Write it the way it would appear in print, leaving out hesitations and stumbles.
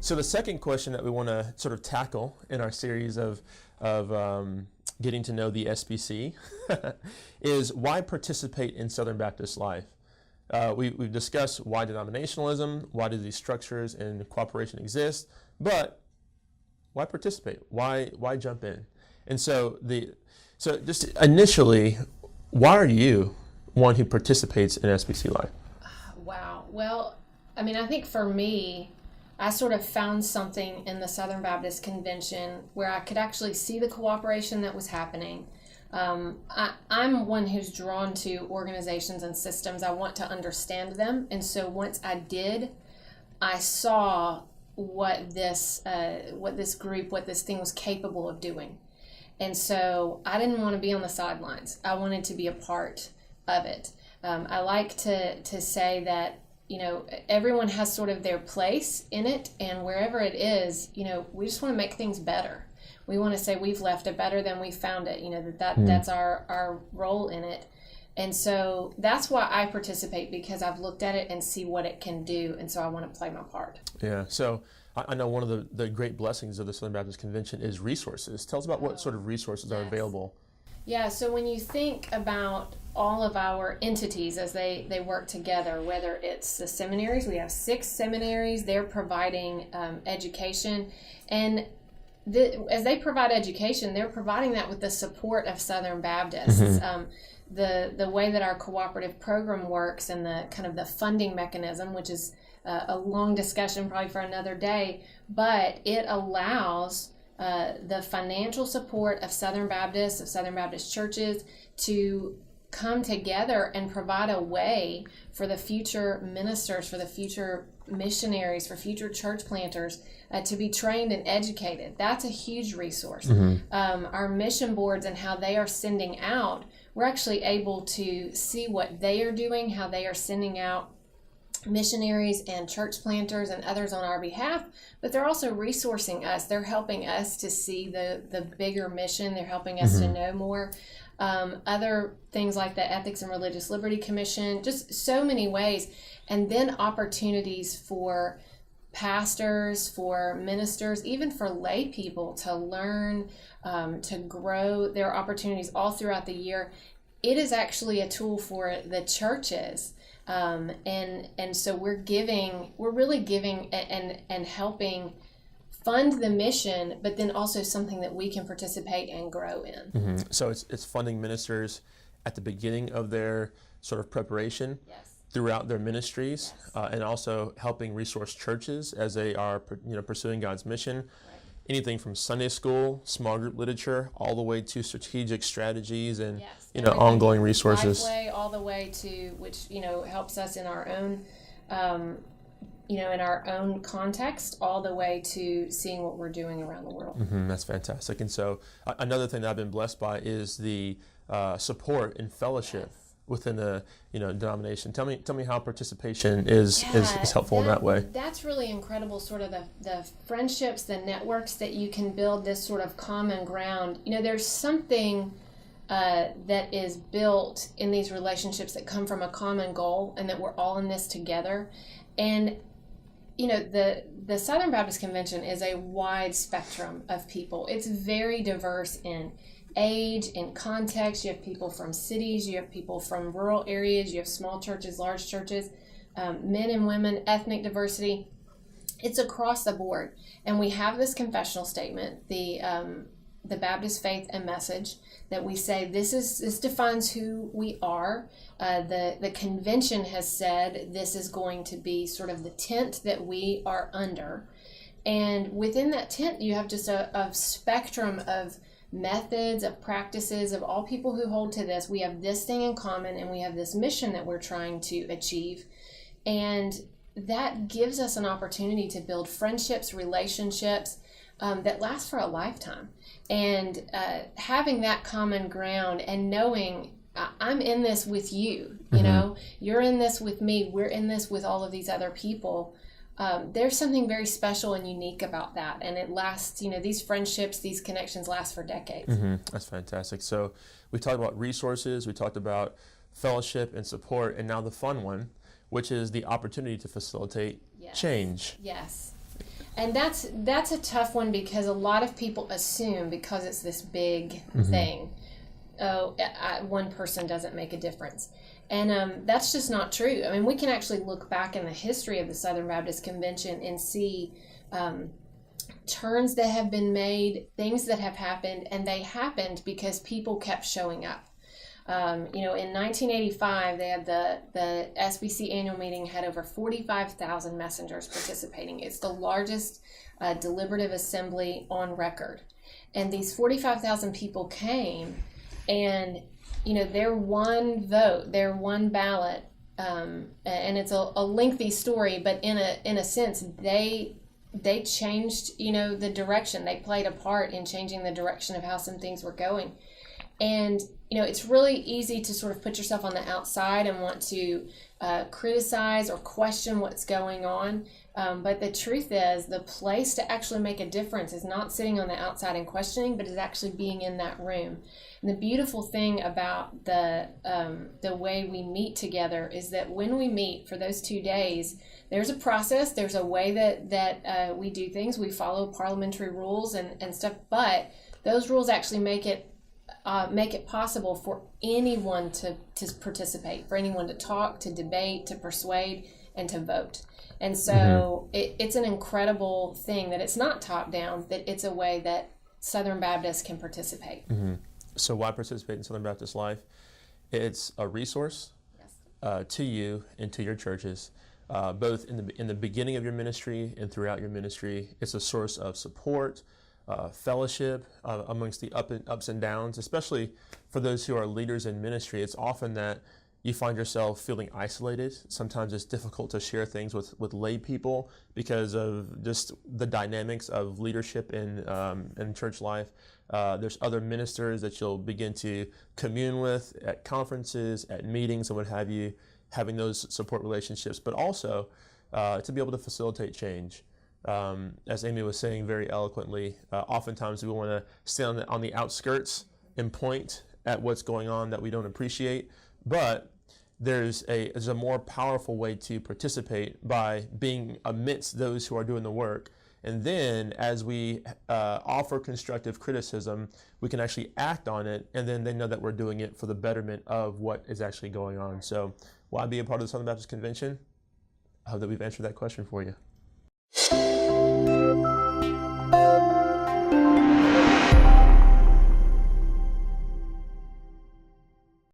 So the second question that we want to sort of tackle in our series of getting to know the SBC is why participate in Southern Baptist life. We've discussed why denominationalism, why do these structures and cooperation exist, but why participate? Why jump in? And so just initially, why are you one who participates in SBC life? Wow. Well, I mean, I think for me, I sort of found something in the Southern Baptist Convention where I could actually see the cooperation that was happening. I'm one who's drawn to organizations and systems. I want to understand them. And so once I did, I saw what this group, what this thing was capable of doing. And so I didn't want to be on the sidelines. I wanted to be a part of it. I like to say that, everyone has sort of their place in it, and wherever it is, we just want to make things better. We want to say we've left it better than we found it, that's our role in it. And so that's why I participate, because I've looked at it and see what it can do, and so I want to play my part. Yeah, so I know one of the great blessings of the Southern Baptist Convention is resources. Tell us about what sort of resources are available. Yeah, so when you think about all of our entities as they work together, whether it's the seminaries, we have 6 seminaries, they're providing education, and as they provide education, they're providing that with the support of Southern Baptists. The way that our cooperative program works and the kind of the funding mechanism, which is a long discussion probably for another day, but it allows the financial support of Southern Baptists, of Southern Baptist churches, to come together and provide a way for the future ministers, for the future missionaries, for future church planters to be trained and educated. That's a huge resource. Our mission boards and how they are sending out, we're actually able to see what they are doing, how they are sending out missionaries and church planters and others on our behalf, but they're also resourcing us. They're helping us to see the bigger mission. They're helping us to know more. Other things like the Ethics and Religious Liberty Commission, just so many ways. And then opportunities for pastors, for ministers, even for lay people to learn, to grow. There are opportunities all throughout the year. It is actually a tool for the churches. And so we're really giving and helping fund the mission, but then also something that we can participate and grow in. So it's funding ministers at the beginning of their sort of preparation. Yes. Throughout their ministries, and also helping resource churches as they are pursuing God's mission. Anything from Sunday school, small group literature, all the way to strategic strategies and ongoing resources. Lifeway, all the way to which helps us in our own in our own context, all the way to seeing what we're doing around the world. That's fantastic. And so another thing that I've been blessed by is the support and fellowship within the denomination. Tell me how participation is helpful in that way. That's really incredible, sort of the friendships, the networks that you can build, this sort of common ground. There's something that is built in these relationships that come from a common goal, and that we're all in this together. And the Southern Baptist Convention is a wide spectrum of people. It's very diverse in age, in context. You have people from cities, you have people from rural areas, you have small churches, large churches, men and women, ethnic diversity. It's across the board. And we have this confessional statement, the Baptist faith and message, that we say this defines who we are. The convention has said this is going to be sort of the tent that we are under. And within that tent, you have just a spectrum of methods, of practices, of all people who hold to this. We have this thing in common, and we have this mission that we're trying to achieve. And that gives us an opportunity to build friendships, relationships that last for a lifetime. And having that common ground and knowing I'm in this with you, you're in this with me, we're in this with all of these other people. There's something very special and unique about that, and it lasts. These friendships, these connections last for decades. That's fantastic. So we talked about resources, we talked about fellowship and support, and now the fun one, which is the opportunity to facilitate change. Yes. And that's a tough one because a lot of people assume because it's this big thing, one person doesn't make a difference. And that's just not true. I mean, we can actually look back in the history of the Southern Baptist Convention and see turns that have been made, things that have happened, and they happened because people kept showing up. In 1985, they had the SBC annual meeting had over 45,000 messengers participating. It's the largest deliberative assembly on record. And these 45,000 people came, and, their one vote, their one ballot, and it's a lengthy story, but in a sense, they changed, the direction. They played a part in changing the direction of how some things were going. And, it's really easy to sort of put yourself on the outside and want to criticize or question what's going on. But the truth is, the place to actually make a difference is not sitting on the outside and questioning, but is actually being in that room. And the beautiful thing about the way we meet together is that when we meet for those 2 days, there's a process, there's a way that we do things. We follow parliamentary rules and stuff, but those rules actually make it possible for anyone to participate, for anyone to talk, to debate, to persuade, and to vote. And so it's an incredible thing that it's not top down, that it's a way that Southern Baptists can participate. So why participate in Southern Baptist Life? It's a resource to you and to your churches, both in the beginning of your ministry and throughout your ministry. It's a source of support, fellowship amongst the ups and downs, especially for those who are leaders in ministry. It's often that you find yourself feeling isolated. Sometimes it's difficult to share things with lay people because of just the dynamics of leadership in church life. There's other ministers that you'll begin to commune with at conferences, at meetings, and what have you, having those support relationships, but also to be able to facilitate change. As Amy was saying very eloquently, oftentimes we want to stand on the outskirts and point at what's going on that we don't appreciate, but there's a more powerful way to participate by being amidst those who are doing the work. And then as we offer constructive criticism, we can actually act on it, and then they know that we're doing it for the betterment of what is actually going on. So why be a part of the Southern Baptist Convention? I hope that we've answered that question for you.